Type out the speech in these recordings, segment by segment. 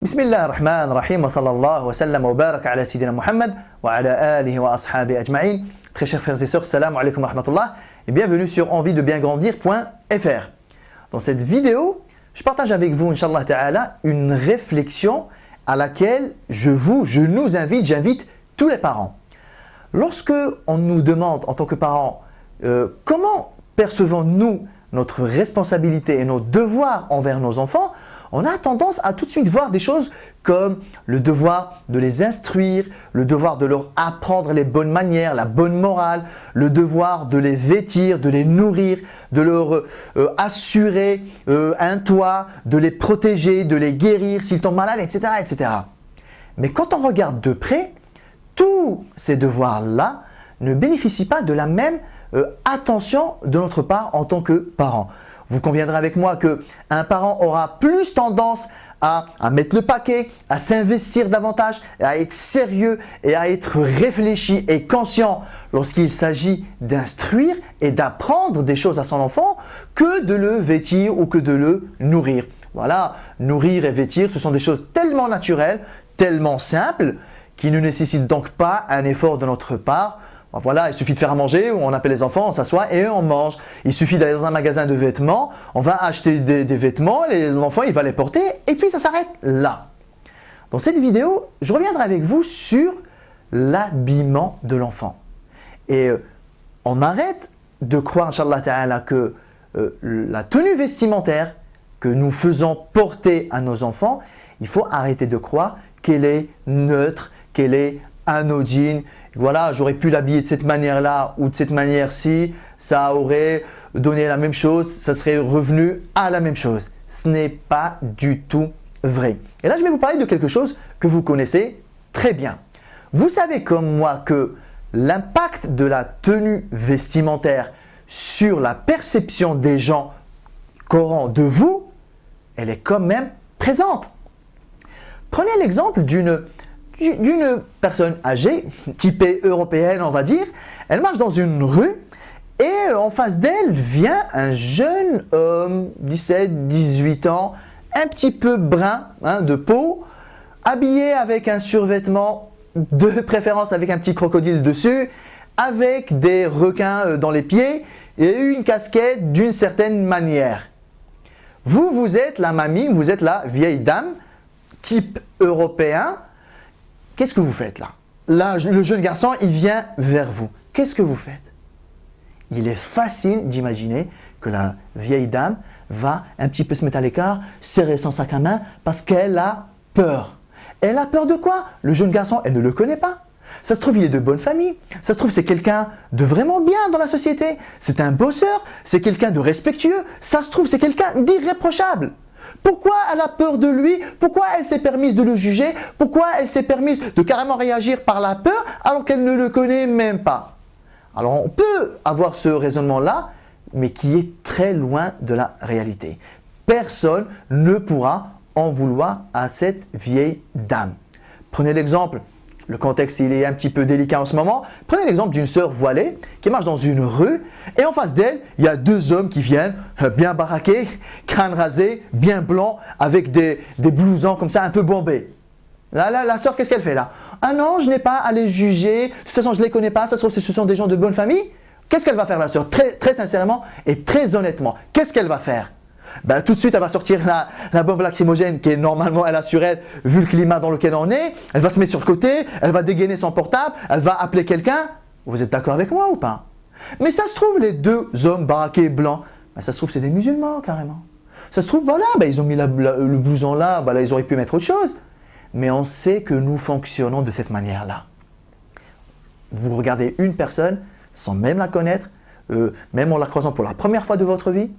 بسم الله الرحمن الرحيم وصلى الله وسلم وبارك على سيدنا محمد وعلى آله وأصحابه أجمعين. Très chers frères et sœurs, salam alaikum wa rahmatullah et bienvenue sur envie-de-bien-grandir.fr. Dans cette vidéo, je partage avec vous, Inch'Allah Ta'ala, une réflexion à laquelle j'invite tous les parents. Lorsque on nous demande en tant que parents comment percevons-nous notre responsabilité et nos devoirs envers nos enfants, on a tendance à tout de suite voir des choses comme le devoir de les instruire, le devoir de leur apprendre les bonnes manières, la bonne morale, le devoir de les vêtir, de les nourrir, de leur assurer un toit, de les protéger, de les guérir s'ils tombent malades, etc., etc. Mais quand on regarde de près, tous ces devoirs-là ne bénéficient pas de la même attention de notre part en tant que parents. Vous conviendrez avec moi qu'un parent aura plus tendance à mettre le paquet, à s'investir davantage, à être sérieux et à être réfléchi et conscient lorsqu'il s'agit d'instruire et d'apprendre des choses à son enfant que de le vêtir ou que de le nourrir. Voilà, nourrir et vêtir, ce sont des choses tellement naturelles, tellement simples, qui ne nécessitent donc pas un effort de notre part. Voilà, il suffit de faire à manger, on appelle les enfants, on s'assoit et on mange. Il suffit d'aller dans un magasin de vêtements, on va acheter des vêtements, l'enfant il va les porter et puis ça s'arrête là. Dans cette vidéo, je reviendrai avec vous sur l'habillement de l'enfant. Et on arrête de croire, Inch'Allah Ta'ala, que la tenue vestimentaire que nous faisons porter à nos enfants, il faut arrêter de croire qu'elle est neutre, qu'elle est anodine. Voilà, j'aurais pu l'habiller de cette manière-là ou de cette manière-ci, ça aurait donné la même chose, ça serait revenu à la même chose. Ce n'est pas du tout vrai. Et là, je vais vous parler de quelque chose que vous connaissez très bien. Vous savez comme moi que l'impact de la tenue vestimentaire sur la perception des gens qu'auront de vous, elle est quand même présente. Prenez l'exemple d'une personne âgée, typée européenne on va dire, elle marche dans une rue et en face d'elle vient un jeune homme, 17, 18 ans, un petit peu brun de peau, habillé avec un survêtement, de préférence avec un petit crocodile dessus, avec des requins dans les pieds et une casquette d'une certaine manière. Vous êtes la mamie, vous êtes la vieille dame, type européen. Qu'est-ce que vous faites là? Là, le jeune garçon, il vient vers vous. Qu'est-ce que vous faites? Il est facile d'imaginer que la vieille dame va un petit peu se mettre à l'écart, serrer son sac à main parce qu'elle a peur. Elle a peur de quoi? Le jeune garçon, elle ne le connaît pas. Ça se trouve, il est de bonne famille. Ça se trouve, c'est quelqu'un de vraiment bien dans la société. C'est un bosseur, c'est quelqu'un de respectueux. Ça se trouve, c'est quelqu'un d'irréprochable. Pourquoi elle a peur de lui? Pourquoi elle s'est permise de le juger? Pourquoi elle s'est permise de carrément réagir par la peur alors qu'elle ne le connaît même pas? Alors on peut avoir ce raisonnement-là, mais qui est très loin de la réalité. Personne ne pourra en vouloir à cette vieille dame. Prenez l'exemple. Le contexte il est un petit peu délicat en ce moment. Prenez l'exemple d'une sœur voilée qui marche dans une rue et en face d'elle, il y a deux hommes qui viennent bien baraqués, crâne rasé, bien blanc, avec des blousons comme ça un peu bombés. Là, la sœur, qu'est-ce qu'elle fait là? Ah non, je n'ai pas à les juger, de toute façon je ne les connais pas, ça se trouve ce sont des gens de bonne famille. Qu'est-ce qu'elle va faire la sœur? Très sincèrement et très honnêtement, qu'est-ce qu'elle va faire? Ben, tout de suite, elle va sortir la bombe lacrymogène qui est normalement elle a sur elle, vu le climat dans lequel on est. Elle va se mettre sur le côté, elle va dégainer son portable, elle va appeler quelqu'un. Vous êtes d'accord avec moi ou pas? Mais ça se trouve, les deux hommes baraqués blancs, ben, ça se trouve, c'est des musulmans carrément. Ça se trouve, voilà, ben, ils ont mis le blouson là, ben, là, ils auraient pu mettre autre chose. Mais on sait que nous fonctionnons de cette manière-là. Vous regardez une personne sans même la connaître, même en la croisant pour la première fois de votre vie,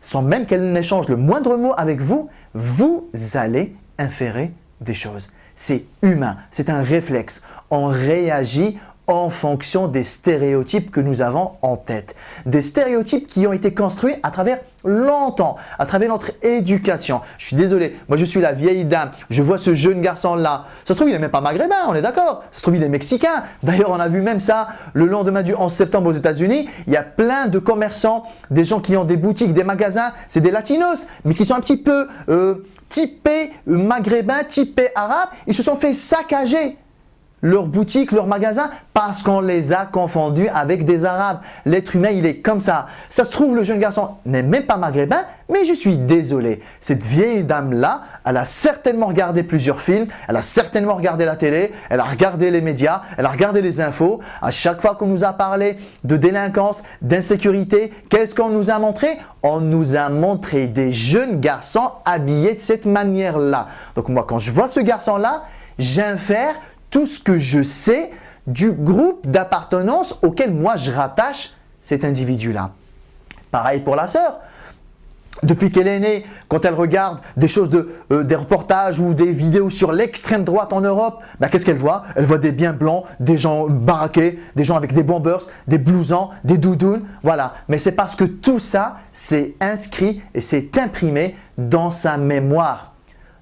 sans même qu'elle n'échange le moindre mot avec vous, vous allez inférer des choses. C'est humain, c'est un réflexe. On réagit en fonction des stéréotypes que nous avons en tête. Des stéréotypes qui ont été construits à travers longtemps, à travers notre éducation. Je suis désolé, moi je suis la vieille dame, je vois ce jeune garçon là. Ça se trouve il n'est même pas maghrébin, on est d'accord. Ça se trouve il est mexicain. D'ailleurs on a vu même ça le lendemain du 11 septembre aux États-Unis. Il y a plein de commerçants, des gens qui ont des boutiques, des magasins, c'est des latinos, mais qui sont un petit peu typés maghrébins, typés arabes. Ils se sont fait saccager leurs boutiques, leurs magasins, parce qu'on les a confondus avec des Arabes. L'être humain, il est comme ça. Ça se trouve, le jeune garçon n'est même pas maghrébin, mais je suis désolé. Cette vieille dame-là, elle a certainement regardé plusieurs films, elle a certainement regardé la télé, elle a regardé les médias, elle a regardé les infos. À chaque fois qu'on nous a parlé de délinquance, d'insécurité, qu'est-ce qu'on nous a montré? On nous a montré des jeunes garçons habillés de cette manière-là. Donc moi, quand je vois ce garçon-là, j'infère tout ce que je sais du groupe d'appartenance auquel moi je rattache cet individu-là. Pareil pour la sœur. Depuis qu'elle est née, quand elle regarde des choses, des reportages ou des vidéos sur l'extrême droite en Europe, qu'est-ce qu'elle voit? Elle voit des biens blancs, des gens baraqués, des gens avec des bombers, des blousons, des doudounes, voilà. Mais c'est parce que tout ça, c'est inscrit et c'est imprimé dans sa mémoire.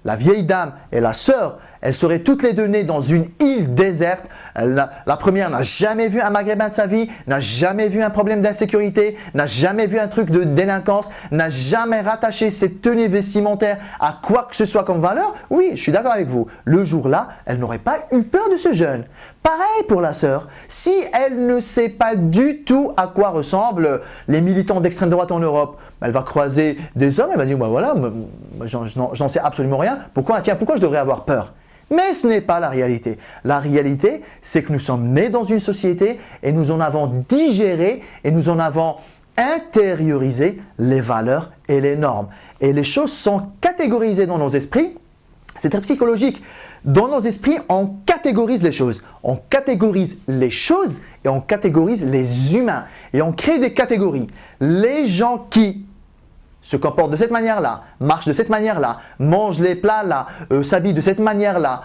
La vieille dame et la sœur, elles seraient toutes les deux nées dans une île déserte. La première n'a jamais vu un maghrébin de sa vie, n'a jamais vu un problème d'insécurité, n'a jamais vu un truc de délinquance, n'a jamais rattaché ses tenues vestimentaires à quoi que ce soit comme valeur. Oui, je suis d'accord avec vous. Le jour-là, elle n'aurait pas eu peur de ce jeune. Pareil pour la sœur. Si elle ne sait pas du tout à quoi ressemblent les militants d'extrême droite en Europe, elle va croiser des hommes, elle va dire voilà, j'en sais absolument rien. Pourquoi je devrais avoir peur? Mais ce n'est pas la réalité. La réalité, c'est que nous sommes nés dans une société et nous en avons digéré et nous en avons intériorisé les valeurs et les normes. Et les choses sont catégorisées dans nos esprits. C'est très psychologique. Dans nos esprits, on catégorise les choses. On catégorise les choses et on catégorise les humains. Et on crée des catégories. Les gens qui se comportent de cette manière-là, marchent de cette manière-là, mangent les plats-là, s'habillent de cette manière-là,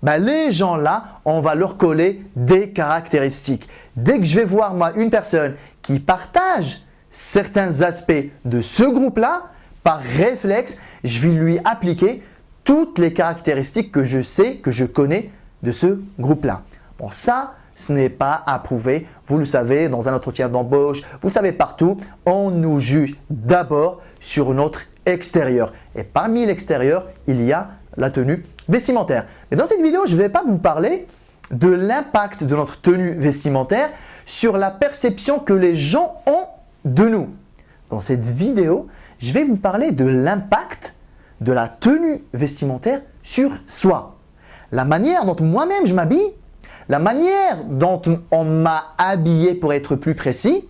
les gens-là, on va leur coller des caractéristiques. Dès que je vais voir moi une personne qui partage certains aspects de ce groupe-là, par réflexe, je vais lui appliquer toutes les caractéristiques que je sais, que je connais de ce groupe-là. Bon, ça, ce n'est pas approuvé. Vous le savez, dans un entretien d'embauche, vous le savez partout, on nous juge d'abord sur notre extérieur. Et parmi l'extérieur, il y a la tenue vestimentaire. Mais dans cette vidéo, je ne vais pas vous parler de l'impact de notre tenue vestimentaire sur la perception que les gens ont de nous. Dans cette vidéo, je vais vous parler de l'impact de la tenue vestimentaire sur soi. La manière dont moi-même je m'habille, la manière dont on m'a habillé pour être plus précis,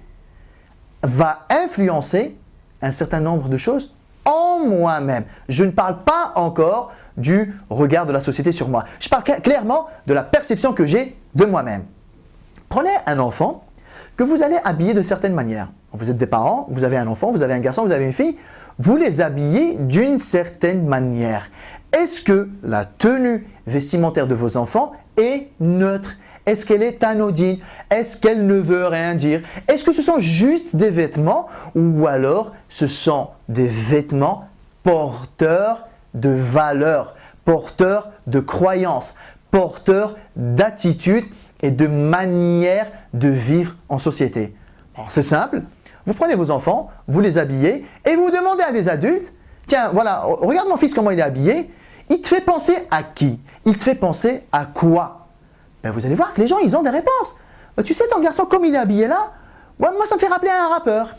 va influencer un certain nombre de choses en moi-même. Je ne parle pas encore du regard de la société sur moi. Je parle clairement de la perception que j'ai de moi-même. Prenez un enfant que vous allez habiller de certaines manières. Vous êtes des parents, vous avez un enfant, vous avez un garçon, vous avez une fille, vous les habillez d'une certaine manière. Est-ce que la tenue vestimentaire de vos enfants est neutre? Est-ce qu'elle est anodine? Est-ce qu'elle ne veut rien dire? Est-ce que ce sont juste des vêtements ou alors ce sont des vêtements porteurs de valeurs, porteurs de croyances, porteurs d'attitudes et de manière de vivre en société? Alors c'est simple, vous prenez vos enfants, vous les habillez et vous demandez à des adultes, tiens voilà, regarde mon fils comment il est habillé, il te fait penser à qui? Il te fait penser à quoi? Vous allez voir que les gens ils ont des réponses. Tu sais ton garçon comme il est habillé là, moi ça me fait rappeler un rappeur.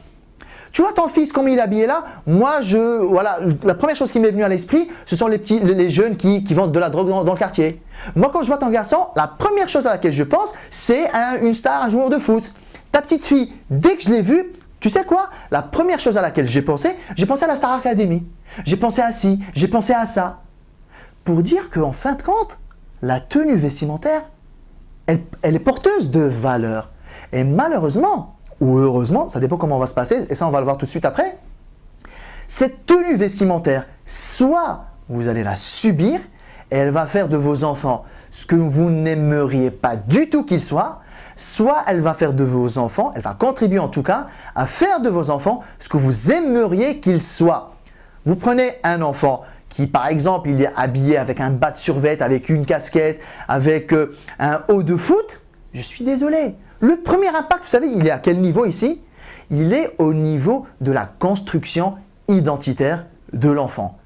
Tu vois ton fils comme il est habillé là, voilà, la première chose qui m'est venue à l'esprit, ce sont les jeunes qui vendent de la drogue dans le quartier. Moi quand je vois ton garçon, la première chose à laquelle je pense, c'est une star, un joueur de foot. Ta petite fille, dès que je l'ai vue, tu sais quoi? La première chose à laquelle j'ai pensé à la Star Academy. J'ai pensé à ci, j'ai pensé à ça. Pour dire qu'en fin de compte, la tenue vestimentaire, elle est porteuse de valeurs. Et malheureusement, ou heureusement, ça dépend comment on va se passer, et ça on va le voir tout de suite après, cette tenue vestimentaire, soit vous allez la subir, et elle va faire de vos enfants ce que vous n'aimeriez pas du tout qu'ils soient, soit elle va faire de vos enfants, elle va contribuer en tout cas à faire de vos enfants ce que vous aimeriez qu'ils soient. Vous prenez un enfant qui, par exemple, il est habillé avec un bas de survêt, avec une casquette, avec un haut de foot, je suis désolé. Le premier impact, vous savez, il est à quel niveau ici? Il est au niveau de la construction identitaire de l'enfant.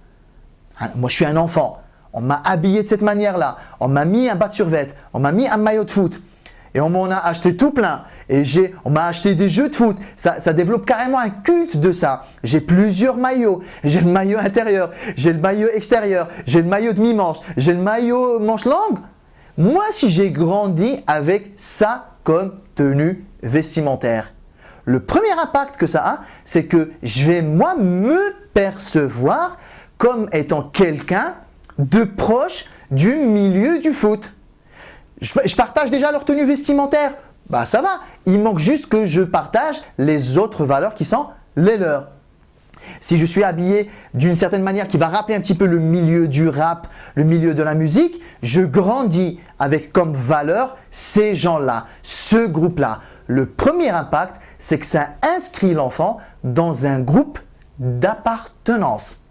Moi, je suis un enfant. On m'a habillé de cette manière-là. On m'a mis un bas de survêt. On m'a mis un maillot de foot. Et on m'en a acheté tout plein. Et on m'a acheté des jeux de foot. Ça développe carrément un culte de ça. J'ai plusieurs maillots. J'ai le maillot intérieur. J'ai le maillot extérieur. J'ai le maillot demi-manche. J'ai le maillot manche longue. Moi, si j'ai grandi avec ça comme tenue vestimentaire, le premier impact que ça a, c'est que je vais moi me percevoir comme étant quelqu'un de proche du milieu du foot. Je partage déjà leur tenue vestimentaire, bah ça va. Il manque juste que je partage les autres valeurs qui sont les leurs. Si je suis habillé d'une certaine manière qui va rappeler un petit peu le milieu du rap, le milieu de la musique, je grandis avec comme valeur ces gens-là, ce groupe-là. Le premier impact, c'est que ça inscrit l'enfant dans un groupe d'appartenance.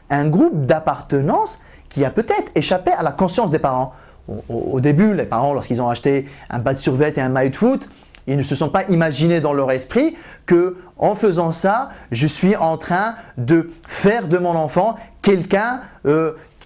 Un groupe d'appartenance qui a peut-être échappé à la conscience des parents. Au début, les parents, lorsqu'ils ont acheté un bas de survêt et un maillot de foot, ils ne se sont pas imaginés dans leur esprit que en faisant ça, je suis en train de faire de mon enfant quelqu'un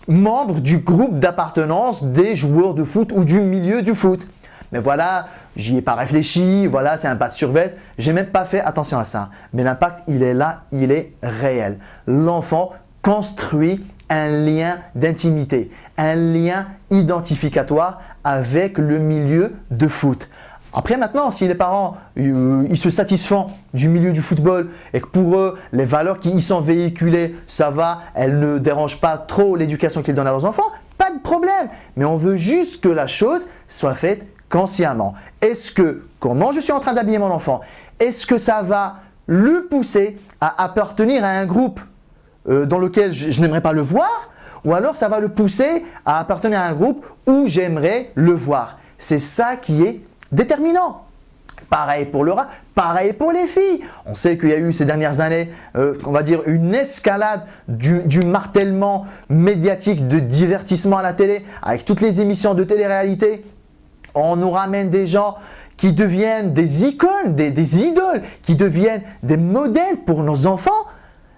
membre du groupe d'appartenance des joueurs de foot ou du milieu du foot. Mais voilà, j'y ai pas réfléchi, voilà, c'est un bas de survêt, j'ai même pas fait attention à ça. Mais l'impact, il est là, il est réel. L'enfant construit un lien d'intimité, un lien identificatoire avec le milieu de foot. Après maintenant, si les parents ils se satisfont du milieu du football et que pour eux, les valeurs qui y sont véhiculées, ça va, elles ne dérangent pas trop l'éducation qu'ils donnent à leurs enfants, pas de problème. Mais on veut juste que la chose soit faite consciemment. Est-ce que, comment je suis en train d'habiller mon enfant, est-ce que ça va le pousser à appartenir à un groupe dans lequel je n'aimerais pas le voir, ou alors ça va le pousser à appartenir à un groupe où j'aimerais le voir. C'est ça qui est déterminant. Pareil pour le rap, pareil pour les filles. On sait qu'il y a eu ces dernières années, on va dire, une escalade du martèlement médiatique de divertissement à la télé, avec toutes les émissions de télé-réalité. On nous ramène des gens qui deviennent des icônes, des idoles, qui deviennent des modèles pour nos enfants.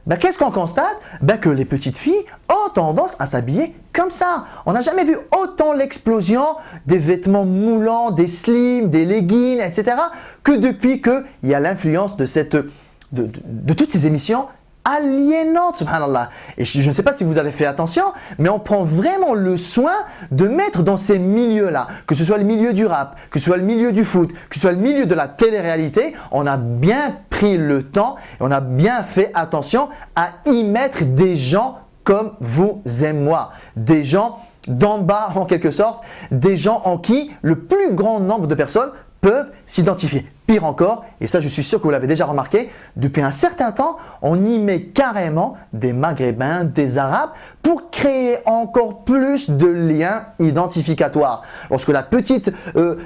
Ben, qu'est-ce qu'on constate? Ben, que les petites filles ont tendance à s'habiller comme ça. On n'a jamais vu autant l'explosion des vêtements moulants, des slims, des leggings, etc. que depuis qu'il y a l'influence de toutes ces émissions aliénantes, subhanallah. Et je ne sais pas si vous avez fait attention, mais on prend vraiment le soin de mettre dans ces milieux-là, que ce soit le milieu du rap, que ce soit le milieu du foot, que ce soit le milieu de la télé-réalité, on a bien pris le temps et on a bien fait attention à y mettre des gens comme vous et moi, des gens d'en bas en quelque sorte, des gens en qui le plus grand nombre de personnes peuvent s'identifier. Pire encore, et ça je suis sûr que vous l'avez déjà remarqué, depuis un certain temps, on y met carrément des Maghrébins, des Arabes pour créer encore plus de liens identificatoires. Lorsque la petite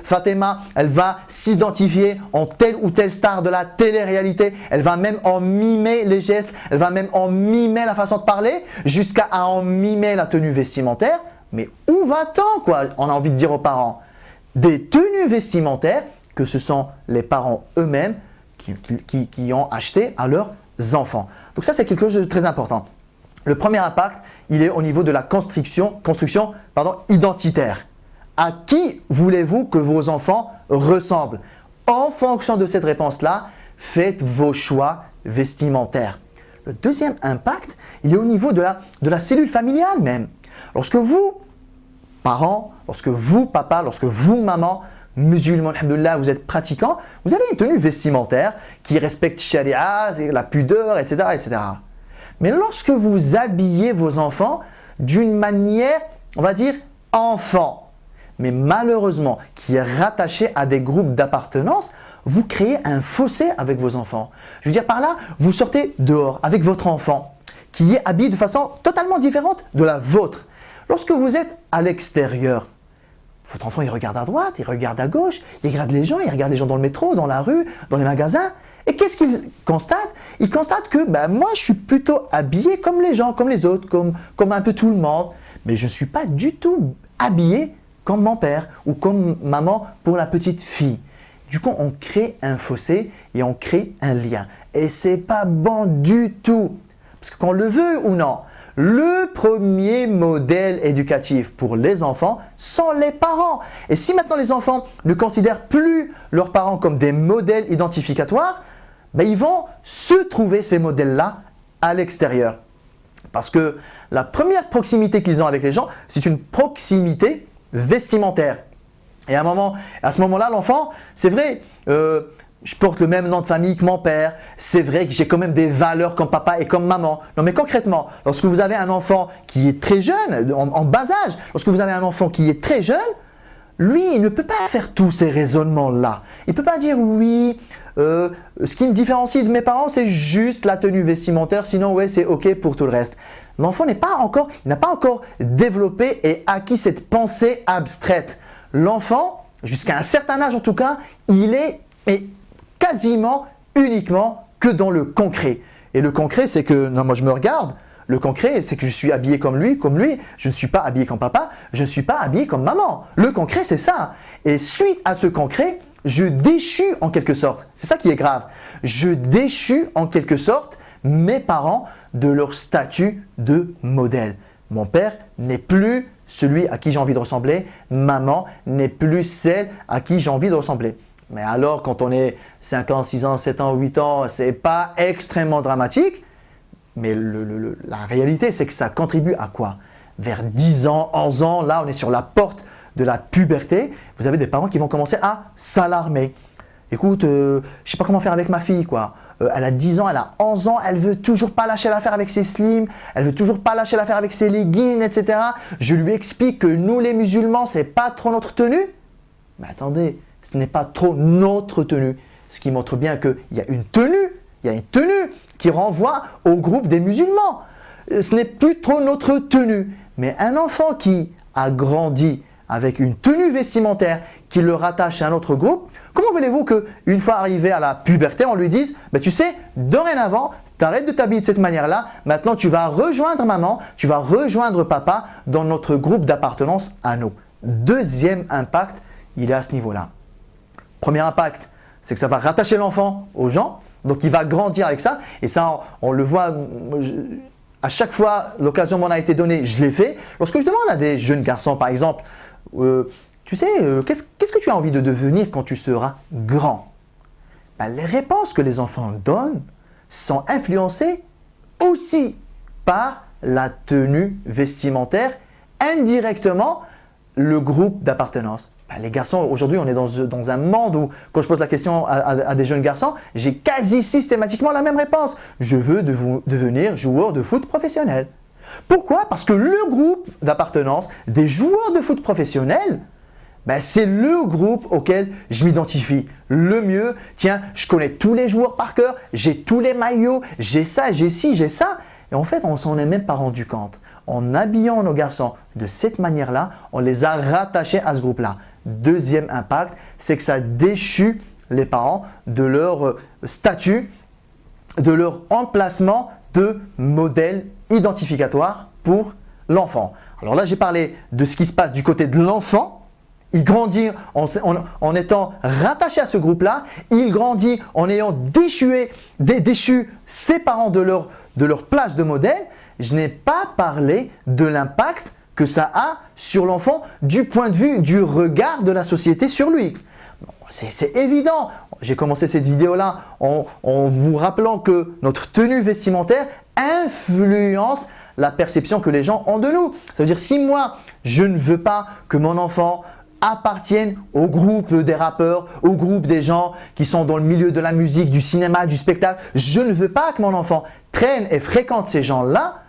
Fatima, elle va s'identifier en telle ou telle star de la télé-réalité, elle va même en mimer les gestes, elle va même en mimer la façon de parler, jusqu'à en mimer la tenue vestimentaire. Mais où va-t-on, quoi? On a envie de dire aux parents. Des tenues vestimentaires que ce sont les parents eux-mêmes qui ont acheté à leurs enfants. Donc ça, c'est quelque chose de très important. Le premier impact, il est au niveau de la construction identitaire. À qui voulez-vous que vos enfants ressemblent? En fonction de cette réponse-là, faites vos choix vestimentaires. Le deuxième impact, il est au niveau de la cellule familiale même. Lorsque vous, parents, lorsque vous, papa, lorsque vous, maman, musulman, alhamdoulilah, vous êtes pratiquant, vous avez une tenue vestimentaire qui respecte sharia, la pudeur, etc., etc. Mais lorsque vous habillez vos enfants d'une manière, on va dire, enfant, mais malheureusement qui est rattaché à des groupes d'appartenance, vous créez un fossé avec vos enfants. Je veux dire par là, vous sortez dehors avec votre enfant qui est habillé de façon totalement différente de la vôtre. Lorsque vous êtes à l'extérieur, Votre enfant, il regarde à droite, il regarde à gauche, il regarde les gens, il regarde les gens dans le métro, dans la rue, dans les magasins. Et qu'est-ce qu'il constate? Il constate que moi, je suis plutôt habillé comme les gens, comme les autres, comme un peu tout le monde. Mais je ne suis pas du tout habillé comme mon père ou comme maman pour la petite fille. Du coup, on crée un fossé et on crée un lien. Et c'est pas bon du tout. Parce que qu'on le veut ou non, le premier modèle éducatif pour les enfants sont les parents. Et si maintenant les enfants ne considèrent plus leurs parents comme des modèles identificatoires, ils vont se trouver ces modèles-là à l'extérieur. Parce que la première proximité qu'ils ont avec les gens, c'est une proximité vestimentaire. Et à ce moment-là, l'enfant, c'est vrai, je porte le même nom de famille que mon père, c'est vrai que j'ai quand même des valeurs comme papa et comme maman. Non mais concrètement, lorsque vous avez un enfant qui est très jeune, en bas âge, lorsque vous avez un enfant qui est très jeune, lui, il ne peut pas faire tous ces raisonnements-là. Il ne peut pas dire oui, ce qui me différencie de mes parents, c'est juste la tenue vestimentaire, sinon ouais, c'est ok pour tout le reste. L'enfant n'a pas encore développé et acquis cette pensée abstraite. L'enfant, jusqu'à un certain âge en tout cas, il est quasiment uniquement que dans le concret. Et le concret, c'est que, non, moi je me regarde, le concret, c'est que je suis habillé comme lui, je ne suis pas habillé comme papa, je ne suis pas habillé comme maman. Le concret, c'est ça. Et suite à ce concret, je déchus en quelque sorte. C'est ça qui est grave. Je déchus en quelque sorte mes parents de leur statut de modèle. Mon père n'est plus celui à qui j'ai envie de ressembler, maman n'est plus celle à qui j'ai envie de ressembler. Mais alors, quand on est 5 ans, 6 ans, 7 ans, 8 ans, c'est pas extrêmement dramatique. Mais la réalité, c'est que ça contribue à quoi? Vers 10 ans, 11 ans, là, on est sur la porte de la puberté. Vous avez des parents qui vont commencer à s'alarmer. Écoute, je ne sais pas comment faire avec ma fille, quoi. Elle a 10 ans, elle a 11 ans, elle veut toujours pas lâcher l'affaire avec ses slims, elle veut toujours pas lâcher l'affaire avec ses leggings, etc. Je lui explique que nous, les musulmans, c'est pas trop notre tenue. Mais attendez, ce n'est pas trop notre tenue. Ce qui montre bien qu'il y a une tenue. Il y a une tenue qui renvoie au groupe des musulmans. Ce n'est plus trop notre tenue. Mais un enfant qui a grandi avec une tenue vestimentaire qui le rattache à un autre groupe, comment voulez-vous qu'une fois arrivé à la puberté, on lui dise tu sais, dorénavant, tu arrêtes de t'habiller de cette manière-là, maintenant tu vas rejoindre maman, tu vas rejoindre papa dans notre groupe d'appartenance à nous. Deuxième impact, il est à ce niveau-là. Premier impact, c'est que ça va rattacher l'enfant aux gens, donc il va grandir avec ça, et ça on le voit, à chaque fois l'occasion m'en a été donnée, je l'ai fait. Lorsque je demande à des jeunes garçons par exemple, tu sais, qu'est-ce que tu as envie de devenir quand tu seras grand? Les réponses que les enfants donnent sont influencées aussi par la tenue vestimentaire, indirectement le groupe d'appartenance. Les garçons, aujourd'hui, on est dans un monde où, quand je pose la question à des jeunes garçons, j'ai quasi systématiquement la même réponse. Je veux devenir joueur de foot professionnel. Pourquoi? Parce que le groupe d'appartenance des joueurs de foot professionnels, c'est le groupe auquel je m'identifie le mieux. Tiens, je connais tous les joueurs par cœur, j'ai tous les maillots, j'ai ça, j'ai ci, j'ai ça. Et en fait, on ne s'en est même pas rendu compte. En habillant nos garçons de cette manière-là, on les a rattachés à ce groupe-là. Deuxième impact, c'est que ça déchue les parents de leur statut, de leur emplacement de modèle identificatoire pour l'enfant. Alors là, j'ai parlé de ce qui se passe du côté de l'enfant. Il grandit en étant rattaché à ce groupe-là. Il grandit en ayant déchu ses parents de leur place de modèle. Je n'ai pas parlé de l'impact que ça a sur l'enfant du point de vue du regard de la société sur lui. C'est évident. J'ai commencé cette vidéo-là en vous rappelant que notre tenue vestimentaire influence la perception que les gens ont de nous. Ça veut dire si moi, je ne veux pas que mon enfant appartiennent au groupe des rappeurs, au groupe des gens qui sont dans le milieu de la musique, du cinéma, du spectacle. Je ne veux pas que mon enfant traîne et fréquente ces gens-là.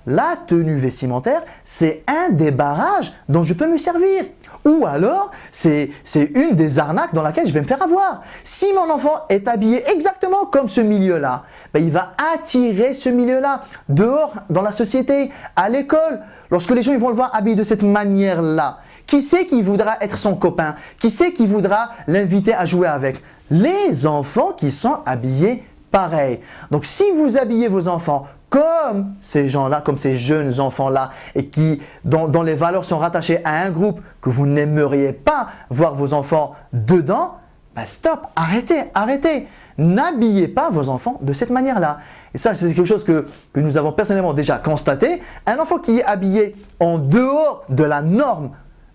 La tenue vestimentaire, c'est un des barrages dont je peux me servir. Ou alors, c'est une des arnaques dans laquelle je vais me faire avoir. Si mon enfant est habillé exactement comme ce milieu-là, il va attirer ce milieu-là dehors, dans la société, à l'école. Lorsque les gens ils vont le voir habillé de cette manière-là, Qui c'est qui voudra être son copain? Qui c'est qui voudra l'inviter à jouer avec? Les enfants qui sont habillés pareil. Donc si vous habillez vos enfants comme ces gens-là, comme ces jeunes enfants-là, et dont les valeurs sont rattachées à un groupe que vous n'aimeriez pas voir vos enfants dedans, ben stop, arrêtez. N'habillez pas vos enfants de cette manière-là. Et ça, c'est quelque chose que nous avons personnellement déjà constaté. Un enfant qui est habillé en dehors de la norme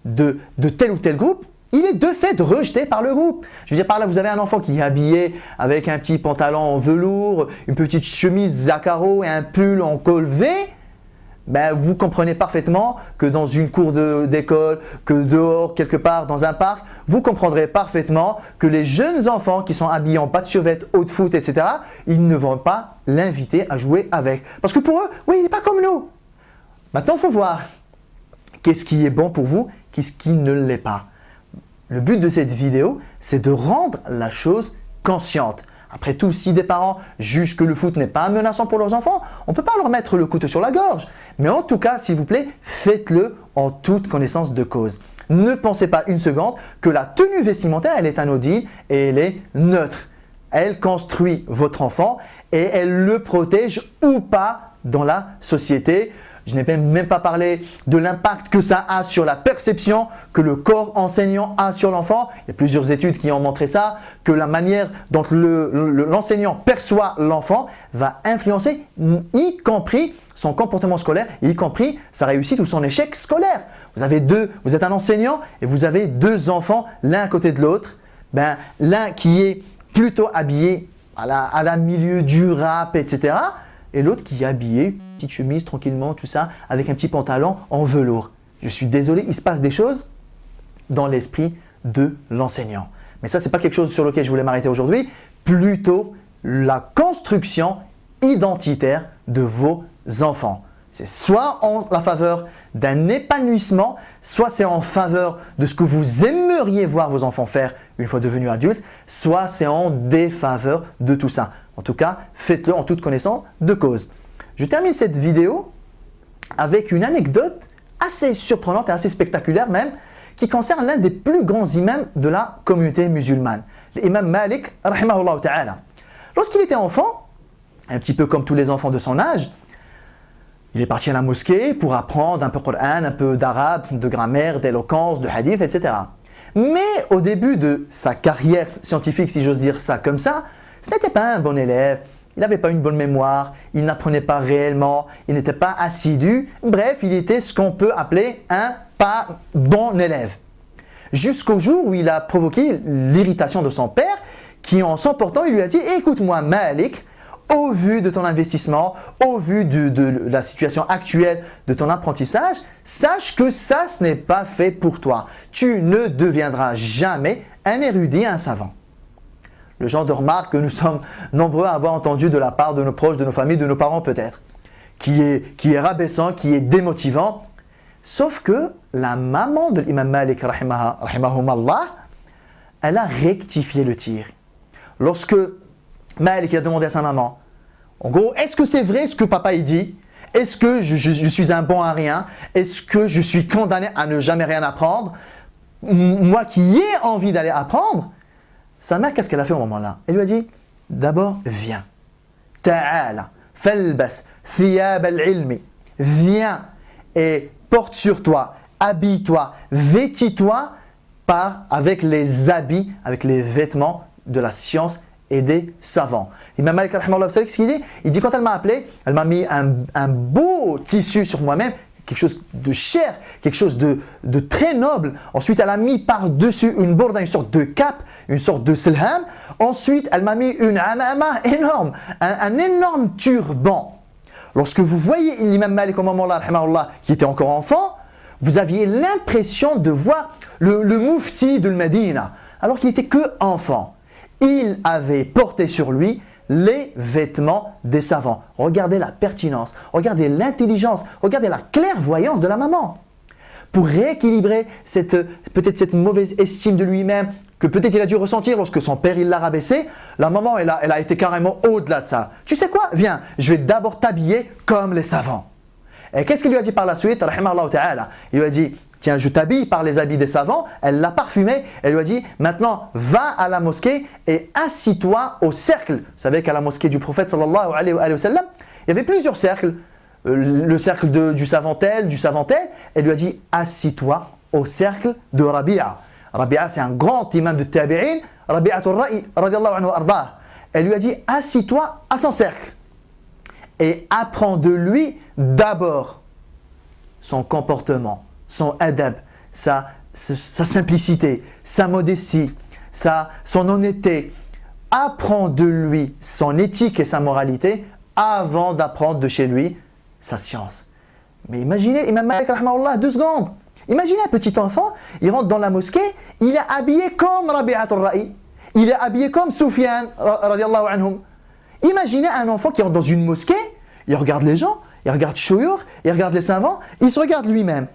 de tel ou tel groupe, il est de fait rejeté par le groupe. Je veux dire par là, vous avez un enfant qui est habillé avec un petit pantalon en velours, une petite chemise à carreaux et un pull en col V. Ben, vous comprenez parfaitement que dans une cour d'école, que dehors, quelque part, dans un parc, vous comprendrez parfaitement que les jeunes enfants qui sont habillés en bas de survêt, haut de foot, etc., ils ne vont pas l'inviter à jouer avec. Parce que pour eux, oui, il n'est pas comme nous. Maintenant, il faut voir qu'est-ce qui est bon pour vous, qu'est-ce qui ne l'est pas. Le but de cette vidéo, c'est de rendre la chose consciente. Après tout, si des parents jugent que le foot n'est pas menaçant pour leurs enfants, on ne peut pas leur mettre le couteau sur la gorge. Mais en tout cas, s'il vous plaît, faites-le en toute connaissance de cause. Ne pensez pas une seconde que la tenue vestimentaire, elle est anodine et elle est neutre. Elle construit votre enfant et elle le protège ou pas dans la société. Je n'ai même pas parlé de l'impact que ça a sur la perception que le corps enseignant a sur l'enfant. Il y a plusieurs études qui ont montré ça, que la manière dont l'enseignant perçoit l'enfant va influencer y compris son comportement scolaire, y compris sa réussite ou son échec scolaire. Vous êtes un enseignant et vous avez deux enfants l'un à côté de l'autre. Ben, l'un qui est plutôt habillé à la milieu du rap, etc. Et l'autre qui est habillé, petite chemise, tranquillement, tout ça, avec un petit pantalon en velours. Je suis désolé, il se passe des choses dans l'esprit de l'enseignant. Mais ça, ce n'est pas quelque chose sur lequel je voulais m'arrêter aujourd'hui, plutôt la construction identitaire de vos enfants. C'est soit en la faveur d'un épanouissement, soit c'est en faveur de ce que vous aimeriez voir vos enfants faire une fois devenus adultes, soit c'est en défaveur de tout ça. En tout cas, faites-le en toute connaissance de cause. Je termine cette vidéo avec une anecdote assez surprenante et assez spectaculaire même, qui concerne l'un des plus grands imams de la communauté musulmane, l'imam Malik, rahimahullah ta'ala. Lorsqu'il était enfant, un petit peu comme tous les enfants de son âge, il est parti à la mosquée pour apprendre un peu Coran, un peu d'arabe, de grammaire, d'éloquence, de hadith, etc. Mais au début de sa carrière scientifique, si j'ose dire ça comme ça, ce n'était pas un bon élève, il n'avait pas une bonne mémoire, il n'apprenait pas réellement, il n'était pas assidu. Bref, il était ce qu'on peut appeler un pas bon élève. Jusqu'au jour où il a provoqué l'irritation de son père qui, en s'emportant, il lui a dit « Écoute-moi Malik, au vu de ton investissement, au vu de la situation actuelle de ton apprentissage, sache que ça, ce n'est pas fait pour toi. Tu ne deviendras jamais un érudit, un savant. » Le genre de remarque que nous sommes nombreux à avoir entendu de la part de nos proches, de nos familles, de nos parents peut-être, qui est rabaissant, qui est démotivant. Sauf que la maman de l'imam Malik, rahimahumallah, elle a rectifié le tir. Lorsque Malik a demandé à sa maman, en gros, est-ce que c'est vrai ce que papa il dit? Est-ce que je suis un bon à rien? Est-ce que je suis condamné à ne jamais rien apprendre? Moi qui ai envie d'aller apprendre, sa mère, qu'est-ce qu'elle a fait au moment-là? Elle lui a dit, d'abord, viens. Ta'ala, falbas, thiyab al-ilmi. Viens et porte sur toi, habille-toi, vêtis-toi avec les habits, avec les vêtements de la science et des savants. Imam Malik, rahimahullah, vous savez ce qu'il dit? Il dit, quand elle m'a appelé, elle m'a mis un beau tissu sur moi-même, quelque chose de cher, quelque chose de très noble. Ensuite, elle a mis par-dessus une bourda, une sorte de cape, une sorte de silham. Ensuite, elle m'a mis une amama énorme, un énorme turban. Lorsque vous voyez l'imam Malik au moment-là, rahimahullah, qui était encore enfant, vous aviez l'impression de voir le mufti de Médina, alors qu'il n'était que enfant. Il avait porté sur lui les vêtements des savants. Regardez la pertinence, regardez l'intelligence, regardez la clairvoyance de la maman. Pour rééquilibrer peut-être cette mauvaise estime de lui-même que peut-être il a dû ressentir lorsque son père il l'a rabaissé, la maman elle a été carrément au-delà de ça. Tu sais quoi? Viens, je vais d'abord t'habiller comme les savants. Et qu'est-ce qu'il lui a dit par la suite? Rahimahullah ta'ala. Il lui a dit, tiens, je t'habille par les habits des savants. Elle l'a parfumé. Elle lui a dit, maintenant, va à la mosquée et assis-toi au cercle. Vous savez qu'à la mosquée du prophète sallallahu alayhi wa sallam, il y avait plusieurs cercles. Le cercle du savant tel, du savant tel. Elle lui a dit, assis-toi au cercle de Rabi'a. Rabi'a, c'est un grand imam de Tabi'in. Rabi'atul Ra'i, radiallahu anhu ardah. Elle lui a dit, assis-toi à son cercle et apprends de lui d'abord son comportement, son adab, sa simplicité, sa modestie, son honnêteté. Apprends de lui son éthique et sa moralité avant d'apprendre de chez lui sa science. Mais imaginez, Imam Malik, rahmahullah, 2 secondes. Imaginez un petit enfant, il rentre dans la mosquée, il est habillé comme Rabi'atul Ra'i. Il est habillé comme Soufiane, radiallahu anhum. Imaginez un enfant qui rentre dans une mosquée, il regarde les gens, il regarde Shuyur, il regarde les savants, il se regarde lui-même.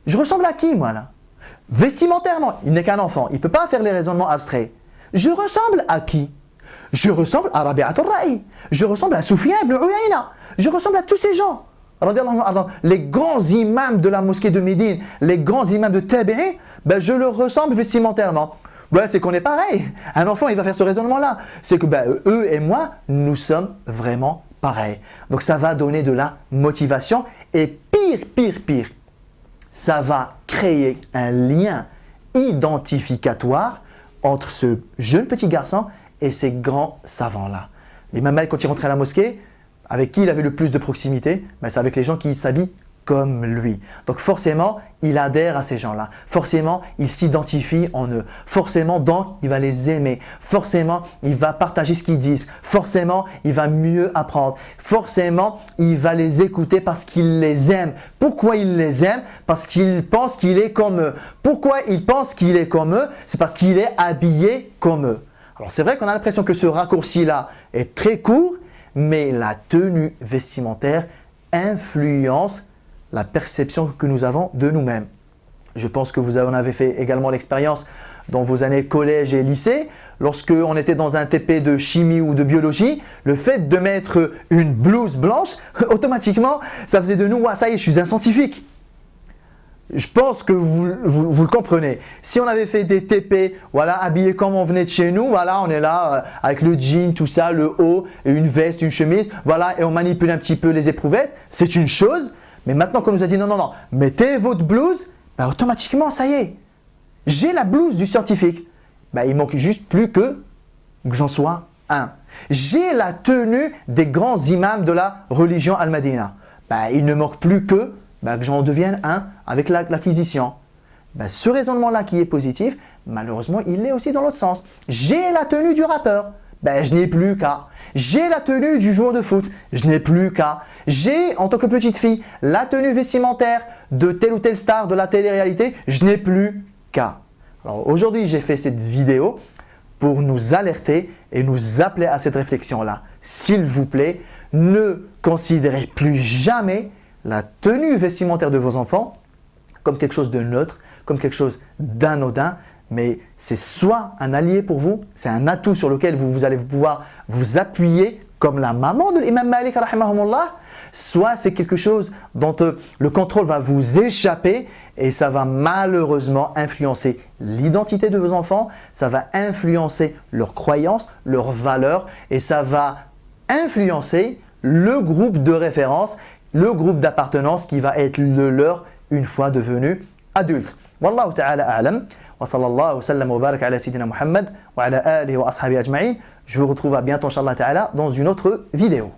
Je ressemble à qui, moi, là? Vestimentairement, il n'est qu'un enfant, il ne peut pas faire les raisonnements abstraits. Je ressemble à qui? Je ressemble à Rabi'atul Ra'i, je ressemble à Soufiane ibn Uyayna, je ressemble à tous ces gens. Les grands imams de la mosquée de Médine, les grands imams de Tabi'in, ben je leur ressemble vestimentairement. Ouais, c'est qu'on est pareil. Un enfant, il va faire ce raisonnement-là. C'est que eux et moi, nous sommes vraiment pareils. Donc ça va donner de la motivation. Et pire, ça va créer un lien identificatoire entre ce jeune petit garçon et ces grands savants-là. L'imam Malik, quand il rentrait à la mosquée, avec qui il avait le plus de proximité? C'est avec les gens qui s'habillent comme lui. Donc forcément, il adhère à ces gens-là. Forcément, il s'identifie en eux. Forcément, donc, il va les aimer. Forcément, il va partager ce qu'ils disent. Forcément, il va mieux apprendre. Forcément, il va les écouter parce qu'il les aime. Pourquoi il les aime? Parce qu'il pense qu'il est comme eux. Pourquoi il pense qu'il est comme eux? C'est parce qu'il est habillé comme eux. Alors c'est vrai qu'on a l'impression que ce raccourci-là est très court, mais la tenue vestimentaire influence la perception que nous avons de nous-mêmes. Je pense que vous en avez fait également l'expérience dans vos années collège et lycée. Lorsque on était dans un TP de chimie ou de biologie, le fait de mettre une blouse blanche, automatiquement, ça faisait de nous, ça y est, je suis un scientifique. Je pense que vous le comprenez. Si on avait fait des TP, voilà, habillés comme on venait de chez nous, voilà, on est là avec le jean, tout ça, le haut, une veste, une chemise, voilà, et on manipule un petit peu les éprouvettes, c'est une chose. Mais maintenant qu'on nous a dit non, mettez votre blouse, automatiquement, ça y est, j'ai la blouse du scientifique. Il manque juste plus que j'en sois un. J'ai la tenue des grands imams de la religion al-Madina. Il ne manque plus que j'en devienne un avec l'acquisition. Ce raisonnement-là qui est positif, malheureusement, il est aussi dans l'autre sens. J'ai la tenue du rappeur. Je n'ai plus qu'à. J'ai la tenue du joueur de foot, je n'ai plus qu'à. J'ai, en tant que petite fille, la tenue vestimentaire de telle ou telle star de la télé-réalité, je n'ai plus qu'à. Alors aujourd'hui, j'ai fait cette vidéo pour nous alerter et nous appeler à cette réflexion-là. S'il vous plaît, ne considérez plus jamais la tenue vestimentaire de vos enfants comme quelque chose de neutre, comme quelque chose d'anodin, mais c'est soit un allié pour vous, c'est un atout sur lequel vous allez pouvoir vous appuyer comme la maman de l'imam Malik, rahimahumullah, soit c'est quelque chose dont le contrôle va vous échapper et ça va malheureusement influencer l'identité de vos enfants, ça va influencer leurs croyances, leurs valeurs et ça va influencer le groupe de référence, le groupe d'appartenance qui va être le leur une fois devenus adultes. Wallahu ta'ala a'lam. Wa sallallahu sallam wa barak ala sayyidina Muhammad wa ala alihi wa ashabihi ajma'in. Je vous retrouve à bientôt, inshallah ta'ala, dans une autre vidéo.